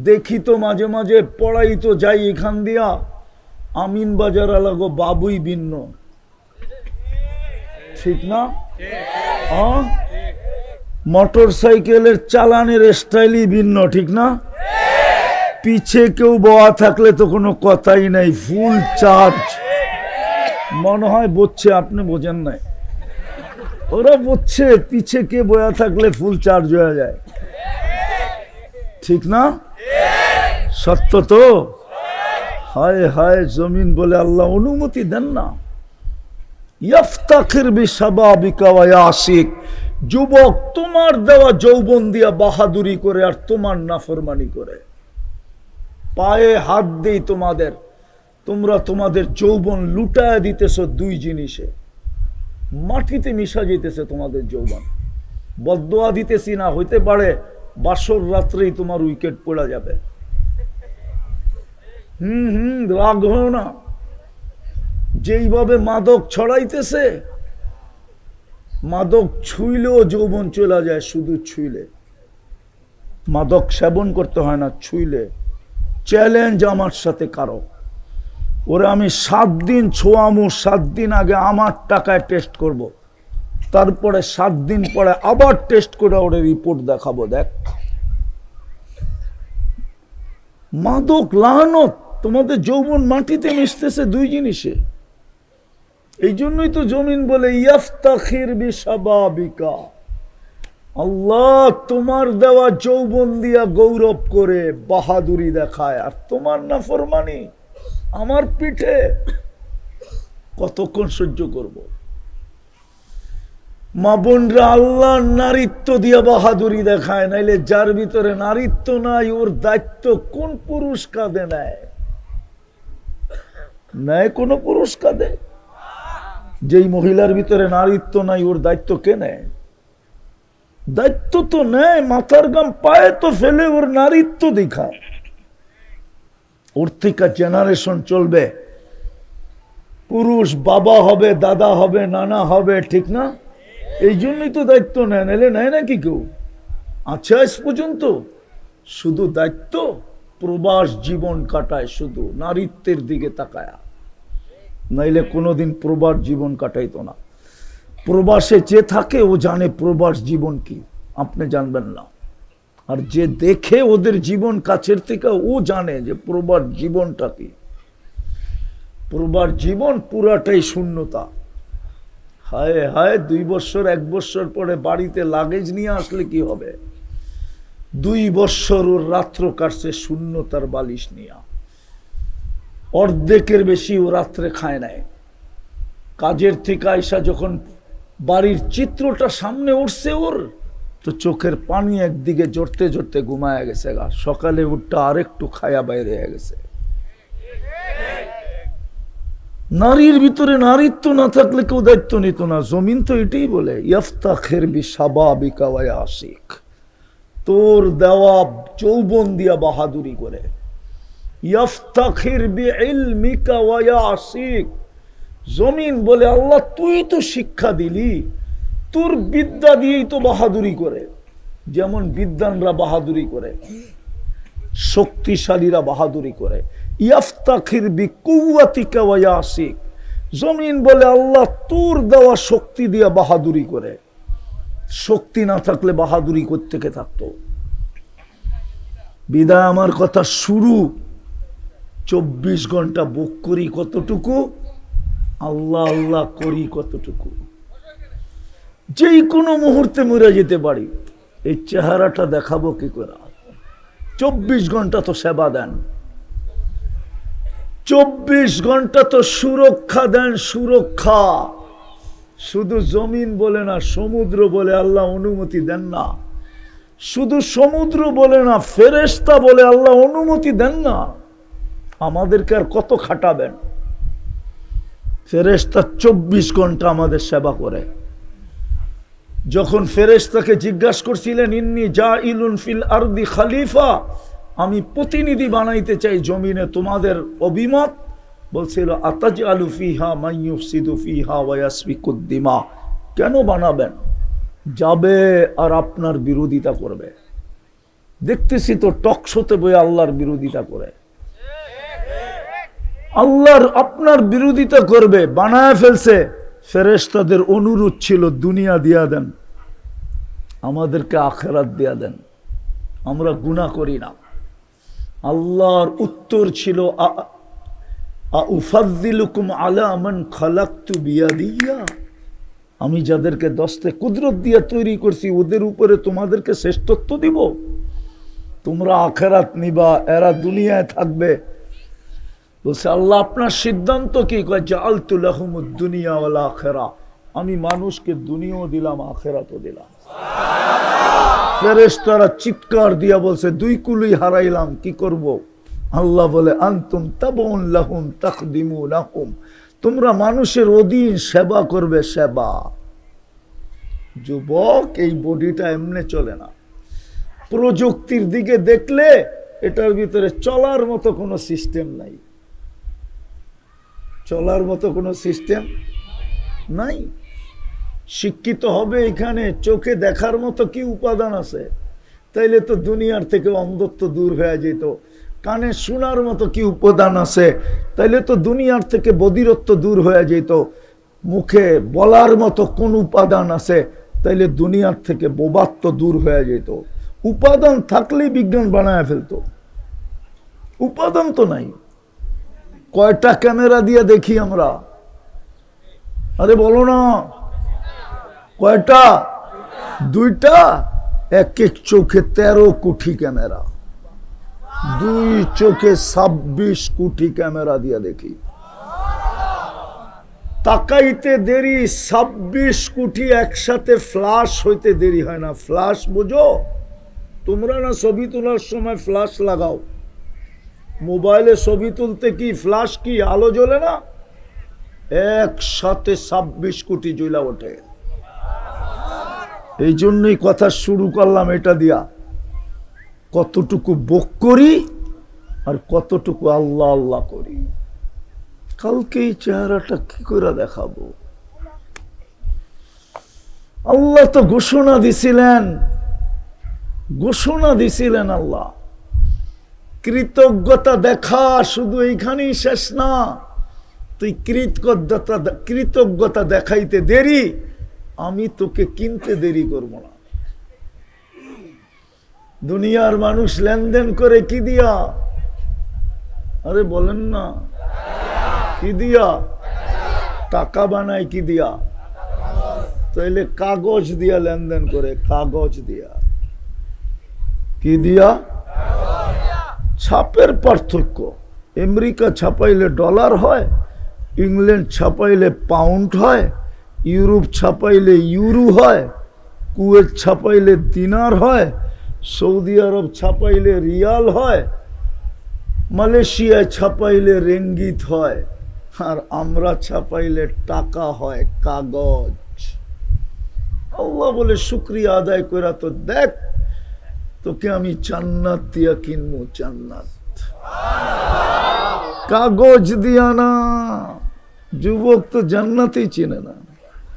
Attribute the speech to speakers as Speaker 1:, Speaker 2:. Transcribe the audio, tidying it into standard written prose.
Speaker 1: দেখি তো মাঝে মাঝে পড়াই তো যাই এখান দিয়া আমিন বাজার আলাগো বাবুই ভিন্ন, ঠিক না? মোটর সাইকেলের চালানের স্টাইলই ভিন্ন, ঠিক না? পিছে কেউ বয়া থাকলে তো কোনো কথাই নাই, ফুল চার্জ। মনে হয় বুঝছে, আপনি বোঝেন নাই, ওরা বুঝছে পিছে কে বয়া থাকলে ফুল চার্জ হয়ে যায়, ঠিক না? সত্য তো? হায় হায়, জমিন বলে আল্লাহ অনুমতি দেন না। ইফতাখির বিশাবাবিকা ওয়া ইয়াসিক, যুবক তোমার দেওয়া যৌবন দিয়া বাহাদুরি করে আর তোমার নাফরমানি করে। পায়ে হাত দেই তোমাদের, তোমরা তোমাদের যৌবন লুটায় দিতেছো দুই জিনিসে। মাটিতে মিশা যেতেছে তোমাদের যৌবন। বদদোয়া দিতেছি না, হইতে পারে বাসর রাত্রেই তোমার উইকেট পড়া যাবে। রাগ হয় না, যেইভাবে মাদক ছড়াইতেছে, মাদক ছুইলেও যৌবন চলে যায়, শুধু ছুইলে। মাদক সেবন করতে হয় না, ছুইলে। চ্যালেঞ্জ আমার সাথে কারো, ওরে আমি 7 দিন ছোয়ামু, 7 দিন আগে আমার টাকায় টেস্ট করব, তারপরে 7 দিন পরে আবার টেস্ট করে ওরে রিপোর্ট দেখাবো। দেখ, মাদক লানত, তোমাদের যৌবন মাটিতে মিশতেছে দুই জিনিসে। এই জন্যই তো জমিন বলে ইফতাখির বিশাবাবিকা, আল্লাহ তোমার দেওয়া যৌবন দিয়া গৌরব করে বাহাদুরি দেখায়, আর তোমার নাফরমানি আমার পিঠে কতক্ষণ সহ্য করব? মা বোনরা আল্লাহ নারীত্ব দিয়া বাহাদুরি দেখায়, নাইলে যার ভিতরে নারীত্ব নাই ওর দায়িত্ব কোন পুরুষ কাঁধে নেয়? নেয় কোন পুরুষ কাঁধে? যেই মহিলার ভিতরে নারীত্ব নাই ওর দায়িত্ব কে নেয়? দায়িত্ব তো নেয়, মাথার গাম পায়ে তো ফেলে ওর নারীত্ব দেখায়। ওর থেকে জেনারেশন চলবে, পুরুষ বাবা হবে, দাদা হবে, নানা হবে, ঠিক না? এই জন্যই তো দায়িত্ব নেয়, নাইলে নেয় নাকি কেউ? আচ্ছা, আজ পর্যন্ত শুধু দায়িত্ব, প্রবাস জীবন কাটায় শুধু নারীত্বের দিকে তাকায়া, নাইলে কোনোদিন প্রবাস জীবন কাটাইতো না। প্রবাসে যে থাকে ও জানে প্রবাস জীবন কি, আপনি জানবেন না। আর যে দেখে ওদের জীবন কাছের থেকে, ও জানে যে প্রবাস জীবনটা কি। প্রবাস জীবন পুরাটাই শূন্যতা। হায় হায়, 2 বছর 1 বছর পরে বাড়িতে লাগেজ নিয়ে আসলে কি হবে? 2 বছর ওর রাত্র কাটছে শূন্যতার বালিশ নিয়ে। অর্ধেকের বেশি ও রাত্রে খায় নাই। কাজের থেকে আইসা যখন বাড়ির চিত্রটা সামনে উঠছে ওর, তো চোখের পানি একদিকে জড়তে জড়তে ঘুমায় গেছে গা। সকালে উঠটা আরেকটু খায়া বাইরে হয়ে গেছে। নারীর ভিতরে নারীত্ব না থাকলে কেউ দায়িত্ব নিত না। জমিন তো এটাই বলে ইফতাখির বিশাবাবিকা ওয়া ইয়াসিক, তোর দেওয়া যৌবন দিয়া বাহাদুরি করে। ইফতাখির বিইলমিকা ওয়া ইয়াসিক, জমিন বলে আল্লাহ তুই তো শিক্ষা দিলি, তোর বিদ্যা দিয়েই তো বাহাদুরি করে। যেমন বিদ্বানরা বাহাদুরি করে, শক্তিশালীরা বাহাদুরি করে। ইফতাখির বিকুওয়াতিকা ওয়া ইয়াসিক, জমিন বলে আল্লাহ তোর দেওয়া শক্তি দিয়া বাহাদুরি করে। শক্তি না থাকলে বাহাদুরি কোত্থেকে থাকতো? বিদায় আমার কথা শুরু। 24 ঘন্টা বুক করি কতটুকু, আল্লাহ আল্লাহ করি কতটুকু। যেই কোনো মুহূর্তে মরে যেতে পারি, এই চেহারাটা দেখাবো কি করে? 24 ঘন্টা তো সেবা দেন, 24 ঘন্টা তো সুরক্ষা দেন, সুরক্ষা। শুধু জমিন বলে না, সমুদ্র বলে আল্লাহ অনুমতি দেন না। শুধু সমুদ্র বলে না, ফেরেশতা বলে আল্লাহ অনুমতি দেন না। আমাদেরকে আর কত খাটাবেন? ফেরেশতা 24 ঘন্টা আমাদের সেবা করে। যখন ফেরেশতাকে জিজ্ঞাসা করছিলেন ইন্নী জাইলুন ফিল আরদি খলিফা, আমি প্রতিনিধি বানাইতে চাই জমিনে, তোমাদের অভিমত? বলছিল আতাজআলু ফিহা মান ইউফসিদু ফিহা ওয়া ইয়াসফিকুদ দিমা, কেন বানাবেন? যাবে আর আপনার বিরোধিতা করবে। দেখতেছি তো টকশোতে বই আল্লাহর বিরোধিতা করে, আল্লাহর আপনার বিরোধিতা করবে, বানায় ফেলছে। ফেরেশতাদের অনুরোধ ছিল দুনিয়া দিয়া দেন, আমাদেরকে আখিরাত দিয়া দেন, আমরা গুনাহ করি না। আল্লাহর উত্তর ছিল আউফাজ্জিলুকুম আলা মান খালাকতু বিয়াদিয়া, আমি যাদেরকে দস্তে কুদরত দিয়ে তৈরি করছি ওদের উপরে তোমাদেরকে শ্রেষ্ঠত্ব দিব? তোমরা আখিরাত নিবা, এরা দুনিয়ায় থাকবে। বলছে আল্লাহ আপনার সিদ্ধান্ত কি? কয় জাআলতু লাহুমুদ দুনিয়া ওয়াল আখিরা, আমি মানুষকে দুনিয়াও দিলাম আখিরাতও দিলাম। ফেরেশতারা চিৎকার দিয়া বলছে দুই কুলই হারাইলাম, কি করব? আল্লাহ বলে আনতুম তাবউন লাহুম তাখদিমুনাহুম, তোমরা মানুষের অধীন সেবা করবে, সেবা। যুবক, এই বডিটা এমনি চলে না। প্রযুক্তির দিকে দেখলে এটার ভিতরে চলার মতো কোনো সিস্টেম নাই, চলার মতো কোনো সিস্টেম নাই। শিক্ষিত হবে এখানে, চোখে দেখার মতো কি উপাদান আছে? তাইলে তো দুনিয়ার থেকে অন্ধত্ব দূর হয়ে যেত। কানে শোনার মতো কি উপাদান আছে? তাইলে তো দুনিয়ার থেকে বধিরত্ব দূর হয়ে যেত। মুখে বলার মতো কোন উপাদান আছে? তাইলে দুনিয়ার থেকে বোবাত্ব দূর হয়ে যেত। উপাদান থাকলেই বিজ্ঞান বানায় ফেলতো, উপাদান তো নাই। কয়টা ক্যামেরা দিয়ে দেখি আমরা? আরে বলো না, কয়টা? দুইটা। এক এক চোখে 13 কোটি ক্যামেরা, দুই চোখে 26 কোটি ক্যামেরা দিয়ে দেখি। তাকাইতে দেরি, 26 কোটি একসাথে ফ্লাশ হইতে দেরি হয় না। ফ্লাশ বোঝো তোমরা না? ছবি তোলার সময় ফ্লাশ লাগাও। মোবাইলে ছবি তুলতে কি ফ্লাশ, কি আলো জ্বলে না? একসাথে 26 কোটি জ্বলা ওঠে। এই জন্যই কথা শুরু করলাম এটা দিয়া, কতটুকু বক করি আর কতটুকু আল্লাহ আল্লাহ করি। কালকে এই চেহারাটা কি করে দেখাবো? আল্লাহ তো ঘোষণা দিছিলেন, ঘোষণা দিছিলেন আল্লাহ, কৃতজ্ঞতা দেখা শুধু এইখানেই শেষ না। তুই কৃতজ্ঞতা দেখাইতে দেরি, আমি তোকে কিনতে দেরি করব না। দুনিয়ার মানুষ লেনদেন করে কি দিয়া? আরে বলেন না, কি দিয়া? টাকা বানায় কি দিয়া? তাইলে কাগজ দিয়া লেনদেন করে, কাগজ দিয়া। কি দিয়া? ছাপের পার্থক্য। আমেরিকা ছাপাইলে ডলার হয়, ইংল্যান্ড ছাপাইলে পাউন্ড হয়, ইউরোপ ছাপাইলে ইউরো হয়, কুয়েত ছাপাইলে দিনার হয়, সৌদি আরব ছাপাইলে রিয়াল হয়, মালয়েশিয়ায় ছাপাইলে রেঙ্গিত হয়, আর আমরা ছাপাইলে টাকা হয়, কাগজ। আল্লাহ বলে শুকরিয়া আদায় করা তো দেখ, তোকে আমি জান্নাত দিয়া কিনবো, জান্নাত। কাগজ দিয়া না। যুবক তো জান্নাতই চিনে না।